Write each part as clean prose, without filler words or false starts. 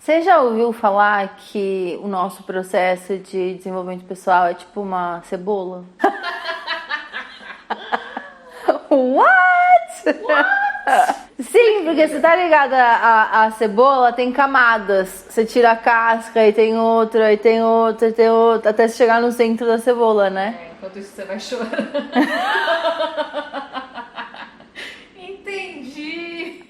Você já ouviu falar que o nosso processo de desenvolvimento pessoal é tipo uma cebola? What? Sim, porque você tá ligada, a cebola tem camadas. Você tira a casca e tem outra, e tem outra, e tem outra, até você chegar no centro da cebola, né? Enquanto isso você vai chorando. Entendi.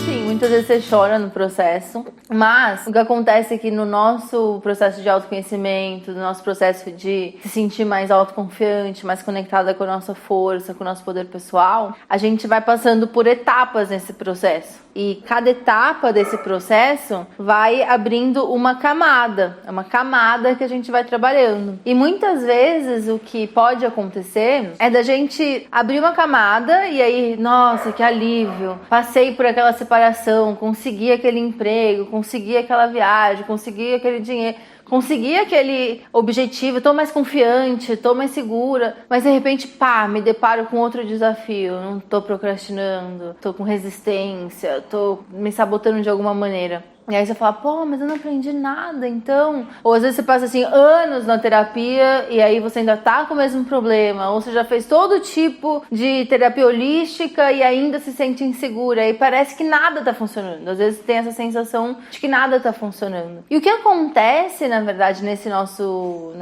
Sim, muitas vezes você chora no processo, mas o que acontece é que no nosso processo de autoconhecimento, no nosso processo de se sentir mais autoconfiante, mais conectada com a nossa força, com o nosso poder pessoal, a gente vai passando por etapas nesse processo. E cada etapa desse processo vai abrindo uma camada. É uma camada que a gente vai trabalhando. E muitas vezes o que pode acontecer é da gente abrir uma camada e aí, nossa, que alívio. Passei por aquela separação, consegui aquele emprego, consegui aquela viagem, consegui aquele dinheiro. Consegui aquele objetivo, tô mais confiante, tô mais segura, mas de repente, pá, me deparo com outro desafio, não tô procrastinando, tô com resistência, tô me sabotando de alguma maneira. E aí você fala, pô, mas eu não aprendi nada, então... Ou às vezes você passa, assim, anos na terapia e aí você ainda tá com o mesmo problema. Ou você já fez todo tipo de terapia holística e ainda se sente insegura. E parece que nada tá funcionando. Às vezes tem essa sensação de que nada tá funcionando. E o que acontece, na verdade, nesse nosso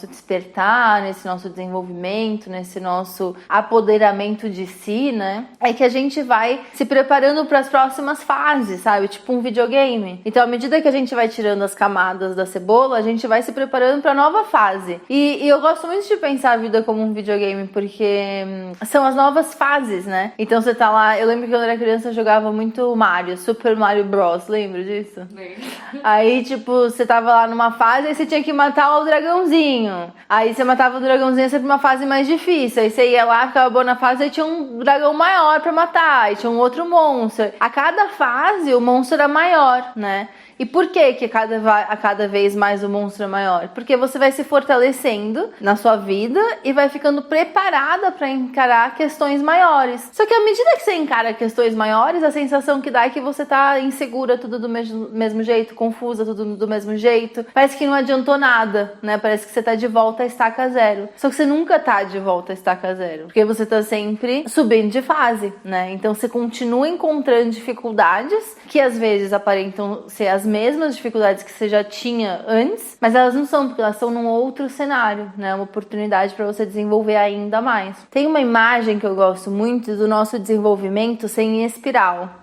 despertar, nesse nosso desenvolvimento, nesse nosso apoderamento de si, né? É que a gente vai se preparando para as próximas fases, sabe? Tipo um videogame. Então, à medida que a gente vai tirando as camadas da cebola, a gente vai se preparando para a nova fase. E eu gosto muito de pensar a vida como um videogame, porque são as novas fases, né? Então, você tá lá... Eu lembro que quando eu era criança, eu jogava muito Mario, Super Mario Bros. Lembra disso? Lembro. Aí, tipo, você tava lá numa fase e você tinha que matar o dragãozinho. Aí, você matava o dragãozinho, sempre uma fase mais difícil. Aí, você ia lá, ficava boa na fase, aí tinha um dragão maior pra matar. Aí, tinha um outro monstro. A cada fase, o monstro era maior, né? E por que a cada vez mais o monstro é maior? Porque você vai se fortalecendo na sua vida e vai ficando preparada para encarar questões maiores. Só que à medida que você encara questões maiores, a sensação que dá é que você tá insegura, tudo do mesmo jeito, confusa, tudo do mesmo jeito. Parece que não adiantou nada, né? Parece que você tá de volta à estaca zero. Só que você nunca tá de volta à estaca zero, porque você tá sempre subindo de fase, né? Então você continua encontrando dificuldades que às vezes aparentam ser as mesmas dificuldades que você já tinha antes, mas elas não são, porque elas estão num outro cenário, né? Uma oportunidade para você desenvolver ainda mais. Tem uma imagem que eu gosto muito do nosso desenvolvimento ser em espiral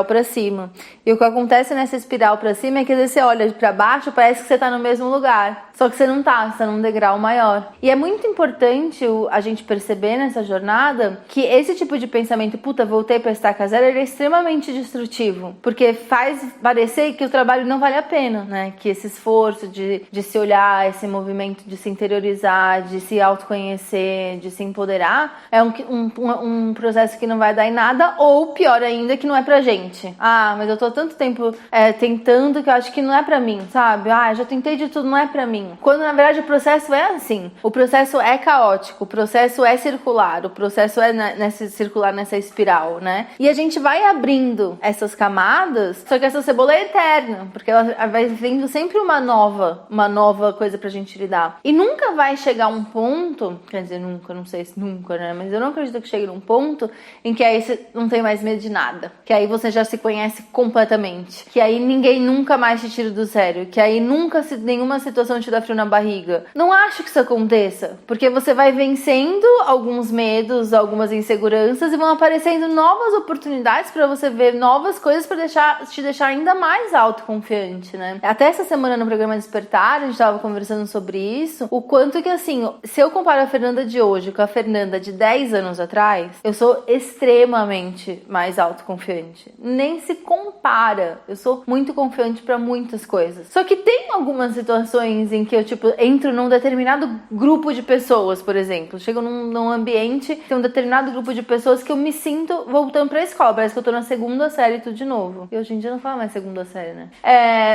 para cima. E o que acontece nessa espiral para cima é que às vezes você olha para baixo, parece que você tá no mesmo lugar, só que você não tá, você tá num degrau maior. E é muito importante a gente perceber nessa jornada que esse tipo de pensamento, puta, voltei pra estaca zero, ele é extremamente destrutivo, porque faz parecer que o trabalho não vale a pena, né? Que esse esforço de se olhar, esse movimento de se interiorizar, de se autoconhecer, de se empoderar, é um processo que não vai dar em nada, ou pior ainda, que não é pra gente. Ah, mas eu tô tanto tempo tentando que eu acho que não é pra mim, sabe? Ah, já tentei de tudo, não é pra mim. Quando na verdade o processo é assim. O processo é caótico, o processo é circular, o processo é circular nessa espiral, né? E a gente vai abrindo essas camadas, só que essa cebola é eterna, porque ela vai vindo sempre uma nova coisa pra gente lidar. E nunca vai chegar um ponto, quer dizer, nunca, não sei se nunca, né? Mas eu não acredito que chegue num ponto em que aí você não tem mais medo de nada. Que aí você já se conhece completamente. Que aí ninguém nunca mais te tira do sério. Que aí nunca nenhuma situação te dá frio na barriga. Não acho que isso aconteça. Porque você vai vencendo alguns medos, algumas inseguranças e vão aparecendo novas oportunidades pra você ver novas coisas pra te deixar ainda mais autoconfiante, né? Até essa semana no programa Despertar, a gente tava conversando sobre isso, o quanto que, assim, se eu comparo a Fernanda de hoje com a Fernanda de 10 anos atrás, eu sou extremamente mais autoconfiante. Nem se compara. Eu sou muito confiante pra muitas coisas. Só que tem algumas situações em que eu, tipo, entro num determinado grupo de pessoas, por exemplo. Chego num ambiente, tem um determinado grupo de pessoas que eu me sinto voltando pra escola. Parece que eu tô na segunda série tudo de novo. E hoje em dia eu não falo mais segunda segunda série, né?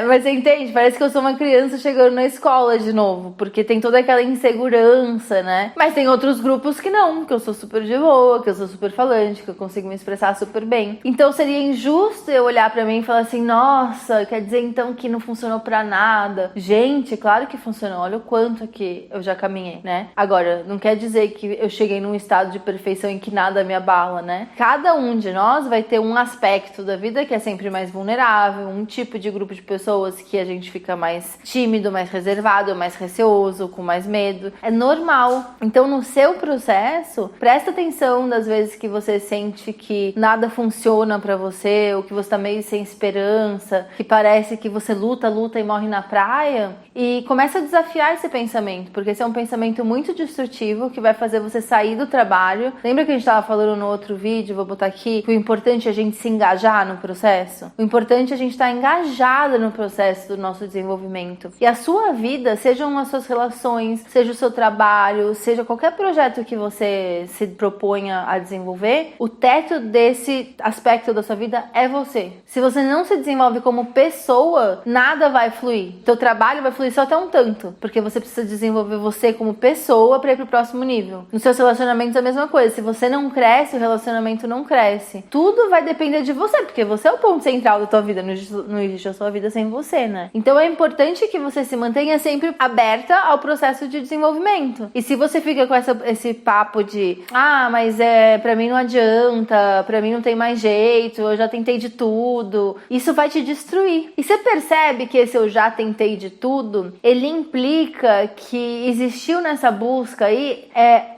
Mas você entende? Parece que eu sou uma criança chegando na escola de novo, porque tem toda aquela insegurança, né? Mas tem outros grupos que não, que eu sou super de boa, que eu sou super falante, que eu consigo me expressar super bem. Então seria injusto eu olhar pra mim e falar assim, nossa, quer dizer então que não funcionou pra nada. Gente, claro que funcionou, olha o quanto que eu já caminhei, né? Agora, não quer dizer que eu cheguei num estado de perfeição em que nada me abala, né? Cada um de nós vai ter um aspecto da vida que é sempre mais vulnerável, um tipo de grupo de pessoas que a gente fica mais tímido, mais reservado, mais receoso, com mais medo. É normal. Então, no seu processo, presta atenção das vezes que você sente que nada funciona pra você, ou que você tá meio sem esperança, que parece que você luta e morre na praia, e começa a desafiar esse pensamento, porque esse é um pensamento muito destrutivo que vai fazer você sair do trabalho. Lembra que a gente estava falando no outro vídeo, vou botar aqui, que o importante é a gente se engajar no processo? O importante é a gente estar engajada no processo do nosso desenvolvimento. E a sua vida, sejam as suas relações, seja o seu trabalho, seja qualquer projeto que você se proponha a desenvolver, o teto desse aspecto da sua vida é você. Se você não se desenvolve como pessoa, nada vai fluir. Teu trabalho vai fluir só até um tanto, porque você precisa desenvolver você como pessoa para ir pro próximo nível. Nos seus relacionamentos é a mesma coisa. Se você não cresce, o relacionamento não cresce. Tudo vai depender de você, porque você é o ponto central da tua vida. Não existe a sua vida sem você, né? Então é importante que você se mantenha sempre aberta ao processo de desenvolvimento. E se você fica com esse papo de mas pra mim não adianta, pra mim não tem mais jeito, eu já tentei de tudo, isso vai te destruir. E você percebe que esse eu já tentei de tudo, ele implica que existiu nessa busca aí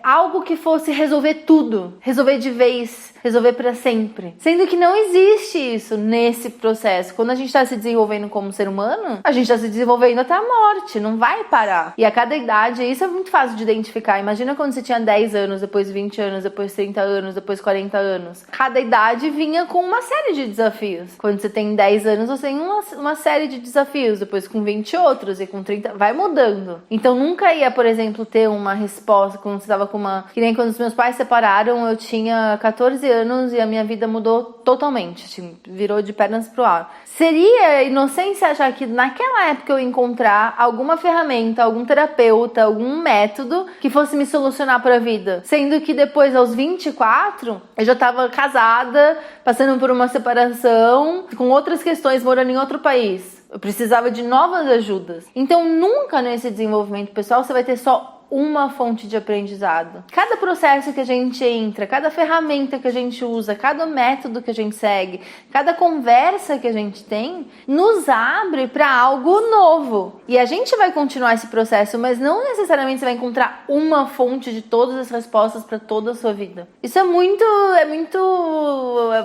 algo que fosse resolver tudo, resolver de vez, resolver pra sempre. Sendo que não existe isso nesse processo. Quando a gente tá se desenvolvendo como ser humano, a gente tá se desenvolvendo até a morte, não vai parar. E a cada idade, isso é muito fácil de identificar. Imagina quando você tinha 10 anos, depois 20 anos, depois 30 anos, depois 40 anos. Cada idade vinha com uma série de desafios. Quando você tem 10 anos, você tem uma série de desafios. Depois com 20 outros, e com 30, vai mudando. Então nunca ia, por exemplo, ter uma resposta quando você tava com uma... Que nem quando os meus pais separaram, eu tinha 14 anos e a minha vida mudou totalmente, assim, virou de pernas pro ar. Seria inocência achar que naquela época eu ia encontrar alguma ferramenta, algum terapeuta, algum método que fosse me solucionar pra vida. Sendo que depois, aos 24, eu já tava casada, passando por uma separação, com outras questões, morando em outro país. Eu precisava de novas ajudas. Então nunca nesse desenvolvimento pessoal você vai ter só uma fonte de aprendizado. Cada processo que a gente entra, cada ferramenta que a gente usa, cada método que a gente segue, cada conversa que a gente tem, nos abre para algo novo. E a gente vai continuar esse processo, mas não necessariamente você vai encontrar uma fonte de todas as respostas para toda a sua vida. Isso é muito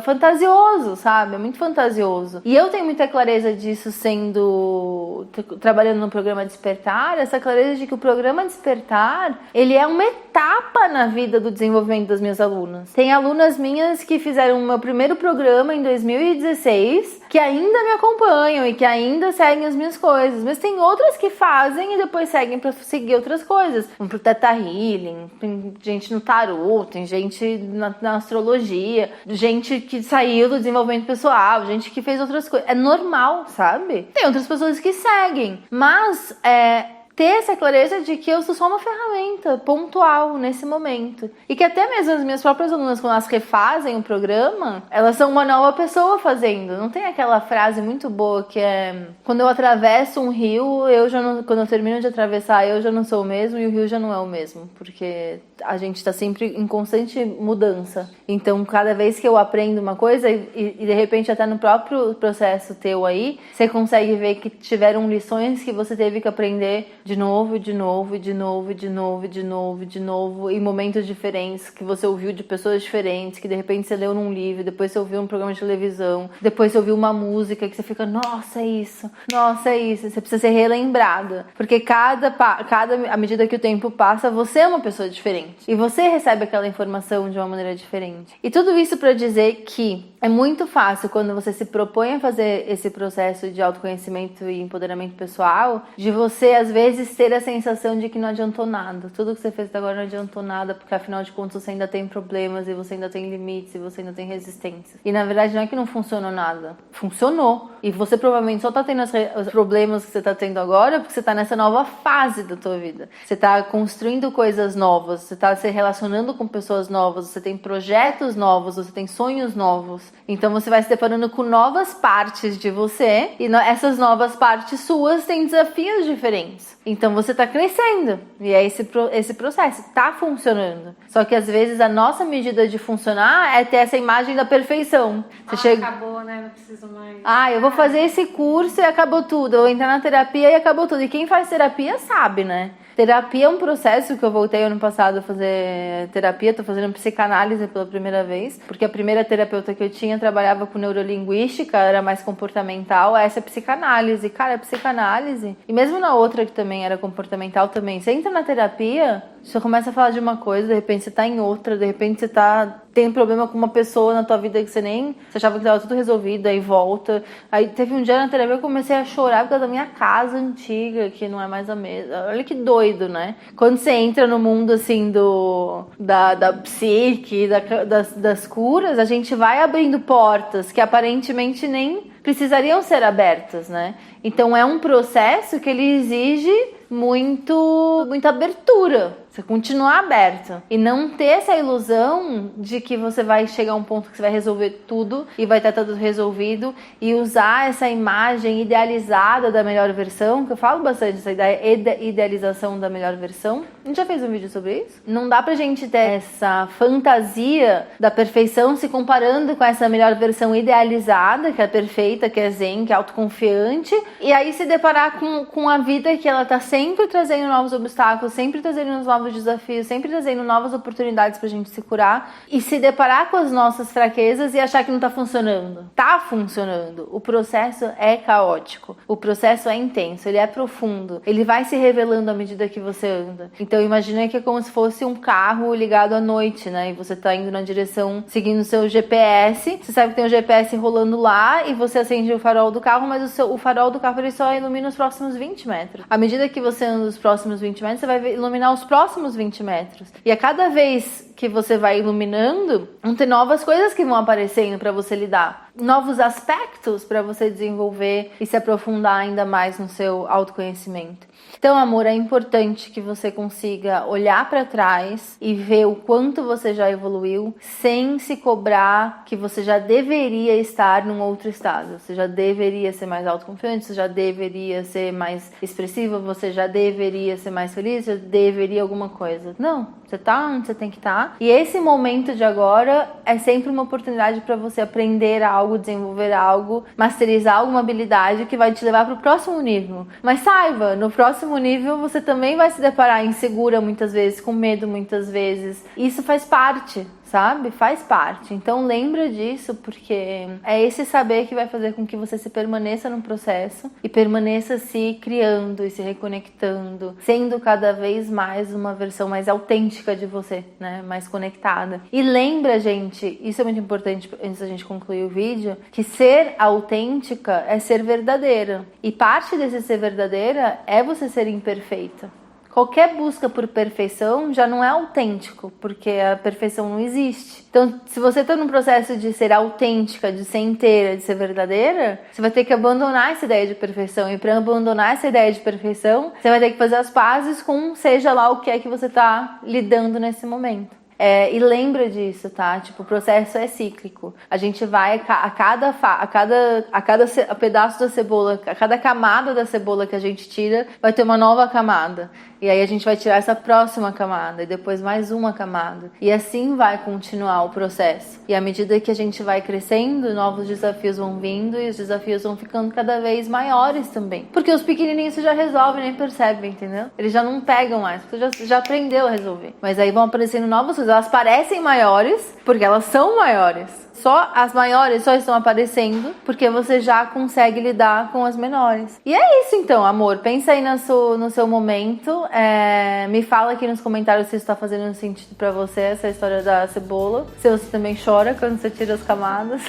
fantasioso, sabe? É muito fantasioso. E eu tenho muita clareza disso trabalhando no programa Despertar, essa clareza de que o programa Despertar, ele é uma etapa na vida do desenvolvimento das minhas alunas. Tem alunas minhas que fizeram o meu primeiro programa em 2016, que ainda me acompanham e que ainda seguem as minhas coisas, mas tem outras que fazem e depois seguem para seguir outras coisas. Vão pro Theta Healing, tem gente no tarô, tem gente na astrologia, gente que saiu do desenvolvimento pessoal, gente que fez outras coisas. É normal, sabe? Tem outras pessoas que seguem, mas ter essa clareza de que eu sou só uma ferramenta pontual nesse momento. E que até mesmo as minhas próprias alunas, quando elas refazem o programa, elas são uma nova pessoa fazendo. Não tem aquela frase muito boa que é: quando eu atravesso um rio, quando eu termino de atravessar, eu já não sou o mesmo e o rio já não é o mesmo. Porque a gente está sempre em constante mudança. Então, cada vez que eu aprendo uma coisa e de repente até no próprio processo teu aí, você consegue ver que tiveram lições que você teve que aprender de novo, em momentos diferentes, que você ouviu de pessoas diferentes, que de repente você leu num livro, depois você ouviu um programa de televisão, depois você ouviu uma música que você fica, nossa, é isso, você precisa ser relembrada, porque à medida que o tempo passa, você é uma pessoa diferente, e você recebe aquela informação de uma maneira diferente. E tudo isso para dizer que é muito fácil quando você se propõe a fazer esse processo de autoconhecimento e empoderamento pessoal, de você às vezes ter a sensação de que não adiantou nada. Tudo que você fez até agora não adiantou nada, porque afinal de contas você ainda tem problemas, e você ainda tem limites, e você ainda tem resistência. E na verdade não é que não funcionou nada. Funcionou. E você provavelmente só tá tendo os problemas que você tá tendo agora porque você tá nessa nova fase da tua vida. Você tá construindo coisas novas, você tá se relacionando com pessoas novas, você tem projetos novos, você tem sonhos novos. Então você vai se deparando com novas partes de você e essas novas partes suas têm desafios diferentes. Então você tá crescendo e é esse processo, tá funcionando. Só que às vezes a nossa medida de funcionar é ter essa imagem da perfeição. Acabou, né? Não preciso mais. Eu vou fazer esse curso e acabou tudo. Eu vou entrar na terapia e acabou tudo. E quem faz terapia sabe, né? Terapia é um processo que eu voltei ano passado a fazer terapia, tô fazendo psicanálise pela primeira vez, porque a primeira terapeuta que eu tinha trabalhava com neurolinguística, era mais comportamental, essa é psicanálise. Cara, é psicanálise. E mesmo na outra que também era comportamental também, você entra na terapia, você começa a falar de uma coisa, de repente você tá em outra, de repente você tem um problema com uma pessoa na tua vida que você achava que tava tudo resolvido, aí volta. Aí teve um dia na terapia que eu comecei a chorar por causa da minha casa antiga, que não é mais a mesma. Olha que doido, né? Quando você entra no mundo, assim, da psique, das curas, a gente vai abrindo portas que aparentemente nem precisariam ser abertas, né? Então é um processo que ele exige muita abertura. Você continuar aberto e não ter essa ilusão de que você vai chegar a um ponto que você vai resolver tudo e vai estar tudo resolvido e usar essa imagem idealizada da melhor versão, que eu falo bastante essa idealização da melhor versão. A gente já fez um vídeo sobre isso? Não dá pra gente ter essa fantasia da perfeição se comparando com essa melhor versão idealizada, que é perfeita, que é zen, que é autoconfiante, e aí se deparar com a vida que ela tá sempre trazendo novos obstáculos, sempre trazendo novos desafios, sempre trazendo novas oportunidades pra gente se curar e se deparar com as nossas fraquezas e achar que não tá funcionando. Tá funcionando. O processo é caótico. O processo é intenso, ele é profundo. Ele vai se revelando à medida que você anda. Então imagina que é como se fosse um carro ligado à noite, né? E você tá indo na direção, seguindo o seu GPS. Você sabe que tem o GPS rolando lá e você acende o farol do carro, mas o farol do carro ele só ilumina os próximos 20 metros. À medida que você anda os próximos 20 metros, você vai iluminar os próximos 20 metros. E a cada vez que você vai iluminando, vão ter novas coisas que vão aparecendo para você lidar. Novos aspectos para você desenvolver e se aprofundar ainda mais no seu autoconhecimento. Então, amor, é importante que você consiga olhar para trás e ver o quanto você já evoluiu sem se cobrar que você já deveria estar num outro estado. Você já deveria ser mais autoconfiante, você já deveria ser mais expressiva, você já deveria ser mais feliz, você deveria alguma coisa. Não, você tá onde você tem que estar. E esse momento de agora é sempre uma oportunidade para você aprender algo, desenvolver algo, masterizar alguma habilidade que vai te levar para o próximo nível. Mas saiba, no próximo nível você também vai se deparar insegura muitas vezes, com medo muitas vezes. Isso faz parte, sabe? Faz parte. Então lembra disso, porque é esse saber que vai fazer com que você se permaneça no processo e permaneça se criando e se reconectando, sendo cada vez mais uma versão mais autêntica de você, né? Mais conectada. E lembra, gente, isso é muito importante antes da gente concluir o vídeo, que ser autêntica é ser verdadeira. E parte desse ser verdadeira é você ser imperfeita. Qualquer busca por perfeição já não é autêntico, porque a perfeição não existe. Então, se você está num processo de ser autêntica, de ser inteira, de ser verdadeira, você vai ter que abandonar essa ideia de perfeição. E para abandonar essa ideia de perfeição, você vai ter que fazer as pazes com seja lá o que é que você está lidando nesse momento. E lembra disso, tá? Tipo, o processo é cíclico. A gente vai a cada pedaço da cebola, a cada camada da cebola que a gente tira, vai ter uma nova camada. E aí a gente vai tirar essa próxima camada e depois mais uma camada. E assim vai continuar o processo. E à medida que a gente vai crescendo, novos desafios vão vindo e os desafios vão ficando cada vez maiores também. Porque os pequenininhos você já resolve, nem percebe, entendeu? Eles já não pegam mais, porque você já aprendeu a resolver. Mas aí vão aparecendo novas coisas. Elas parecem maiores porque elas são maiores. Só as maiores só estão aparecendo porque você já consegue lidar com as menores. E é isso então, amor. Pensa aí no seu momento. Me fala aqui nos comentários se isso tá fazendo sentido pra você, essa história da cebola. Se você também chora quando você tira as camadas.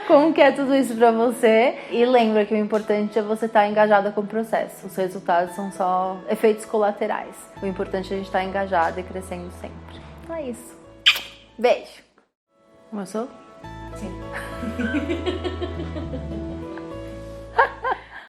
Como que é tudo isso pra você? E lembra que o importante é você estar engajada com o processo. Os resultados são só efeitos colaterais. O importante é a gente estar engajada e crescendo sempre. Então é isso. Beijo! Começou? Sim.